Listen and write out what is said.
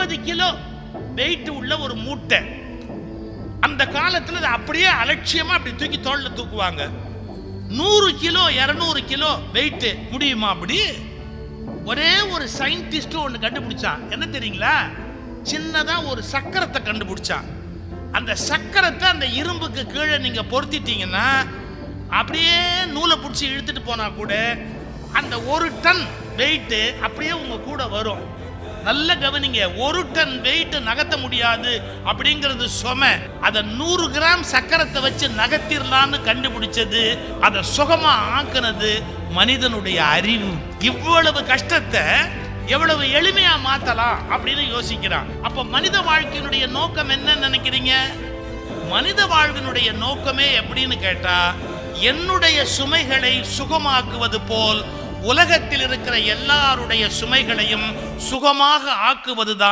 50 kilo weight உள்ள ஒரு மூட்டை. அந்த காலத்துல அதை அப்படியே அலட்சியமா அப்படி தூக்கி தோல்ல தூக்குவாங்க. 100 கிலோ 200 கிலோ வெயிட் முடியுமா? அப்படி ஒரே ஒரு சயின்டிஸ்ட் ஒன்று கண்டுபிடிச்சான். என்ன தெரியுங்களா? சின்னதா ஒரு சக்கரத்தை கண்டுபிடிச்சான். அந்த சக்கரத்தை அந்த இரும்புக்கு கீழே நீங்க பொருத்திட்டீங்கன்னா அப்படியே நூலை பிடிச்சி இழுத்துட்டு போனா கூட அந்த 1 டன் வெயிட் அப்படியே உங்க கூட வரும். நல்ல கவனிங்க, 1 டன் வெயிட் நகர்த்த முடியாது அப்படிங்கிறது சுமை. அதை 100 கிராம் சக்கரத்தை வச்சு நகர்த்திடலான்னு கண்டுபிடிச்சது, அதை சுகமா ஆக்குனது மனிதனுடைய அறிவு. இவ்வளவு கஷ்டத்தை எவ்வளவு எளிமையா மாத்தலாம் அப்படின்னு யோசிக்கிறான். அப்ப மனித வாழ்க்கையினுடைய நோக்கம் என்ன நினைக்கிறீங்க? மனித வாழ்வினுடைய நோக்கமே எப்படின்னு கேட்டா, என்னுடைய சுமைகளை சுகமாக்குவது போல் உலகத்தில் இருக்கிற எல்லாருடைய சுமைகளையும் சுகமாக ஆக்குவதுதான்